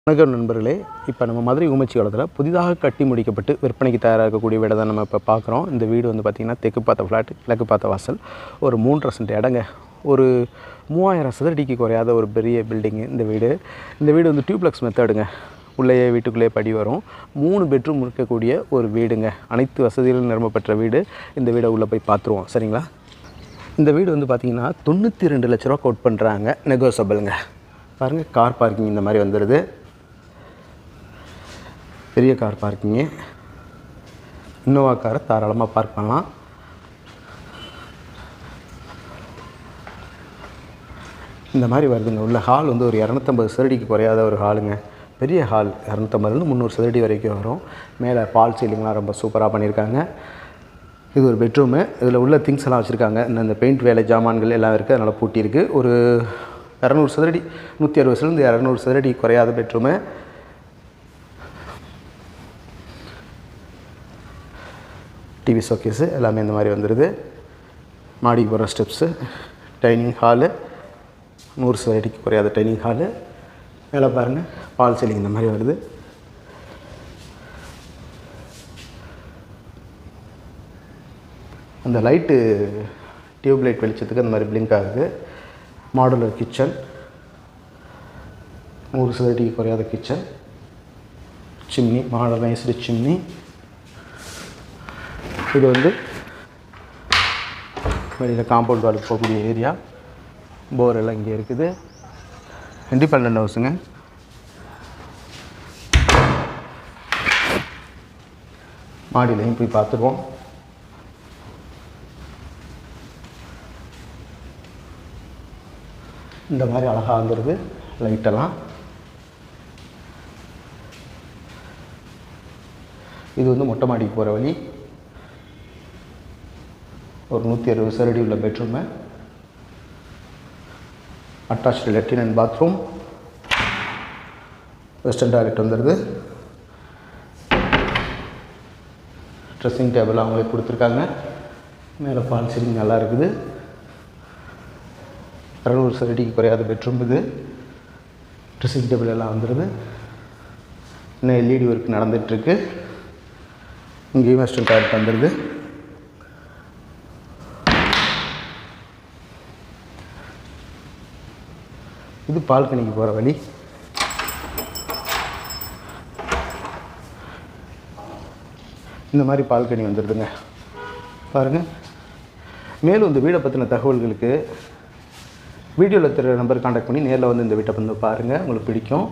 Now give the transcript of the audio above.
வணக்கம் நண்பர்களே. இப்போ நம்ம மதுரை ஊமச்சி காலத்தில் புதிதாக கட்டி முடிக்கப்பட்டு விற்பனைக்கு தயாராக இருக்கக்கூடிய வீடை தான் நம்ம இப்போ பார்க்குறோம். இந்த வீடு வந்து பார்த்திங்கன்னா தெற்கு பார்த்த ஃப்ளாட், கிழக்கு பார்த்த வாசல், ஒரு 3.5 சென்ட் இடங்க, ஒரு 3000 சதுரடிக்கு குறையாத ஒரு பெரிய பில்டிங்கு இந்த வீடு. இந்த வீடு வந்து டியூப்ளெக்ஸ் மெத்தடுங்க. உள்ளேயே வீட்டுக்குள்ளேயே படி வரும். 3 பெட்ரூம் இருக்கக்கூடிய ஒரு வீடுங்க. அனைத்து வசதிகளும் நிரம்பப்பெற்ற வீடு. இந்த வீடை உள்ளே போய் பார்த்துருவோம், சரிங்களா? இந்த வீடு வந்து பார்த்திங்கன்னா 92 லட்ச ரூபா கோட் பண்ணுறாங்க, நெகோசபிளுங்க. பாருங்கள், கார் பார்க்கிங் இந்த மாதிரி வந்துடுது. பெரிய கார் பார்க்கிங்கு, இன்னோவா காரை தாராளமாக பார்க் பண்ணலாம். இந்த மாதிரி வருதுங்க. உள்ள ஹால் வந்து ஒரு 250 சதுரடிக்கு குறையாத ஒரு ஹாலுங்க. பெரிய ஹால், 250-300 சதுரடி வரைக்கும் வரும். மேலே பால் சீலிங்லாம் ரொம்ப சூப்பராக பண்ணியிருக்காங்க. இது ஒரு பெட்ரூமு. இதில் உள்ள திங்ஸ் எல்லாம் வச்சுருக்காங்க. இந்த பெயிண்ட் வேலை ஜாமான்கள் எல்லாம் இருக்குது, அதனால் பூட்டி இருக்குது. ஒரு 200 சதுரடி, 160 200 சதுரடி குறையாத பெட்ரூமு. டிவி ஷோகேஸு எல்லாமே இந்த மாதிரி வந்துடுது. மாடிக்கு போகிற ஸ்டெப்ஸு, டைனிங் ஹாலு, 100 சதுரடிக்கு குறையாத டைனிங் ஹாலு. மேலே பாருங்கள், பால் சீலிங் இந்த மாதிரி வருது. அந்த லைட்டு டியூப் லைட் வெளிச்சத்துக்கு அந்த மாதிரி பிளிங்க் ஆகுது. மாடுலர் கிச்சன், 100 சதுரடிக்கு குறையாத கிச்சன். Chimney, modernised chimney. இது வந்து வெளியில் காம்பவுண்ட் வாலுக்கு போகக்கூடிய ஏரியா. போர் எல்லாம் இங்கே இருக்குது. இண்டிபெண்டன்ட் ஹவுஸுங்க. மாடியிலையும் போய் பார்த்துருவோம். இந்த மாதிரி அழகாக வந்துடுது லைட்டெல்லாம். இது வந்து மொட்டை மாடிக்கு போகிற வழி. ஒரு 160 சதுரடி உள்ள bedroom. Attached latrine and bathroom. Western toilet வந்துடுது. ட்ரெஸ்ஸிங் டேபிள் அவங்களே கொடுத்துருக்காங்க. மேலே பால் சீலிங் நல்லா இருக்குது. 200 சதுரடிக்கு குறையாத பெட்ரூம் இது. ட்ரெஸ்ஸிங் டேபிள் எல்லாம் வந்துடுது. இன்னும் எல்இடி ஒர்க் நடந்துகிட்ருக்கு. இங்கேயும் வெஸ்டர்ன் டாய்லெட் வந்துடுது. இது பால்கனிக்கு போகிற வழி. இந்த மாதிரி பால்கனி வந்துடுதுங்க. பாருங்கள். மேலும் இந்த வீடை பற்றின தகவல்களுக்கு வீடியோவில் தெரிய நம்பர் கான்டாக்ட் பண்ணி நேரில் வந்து இந்த வீட்டை வந்து பாருங்கள், உங்களுக்கு பிடிக்கும்.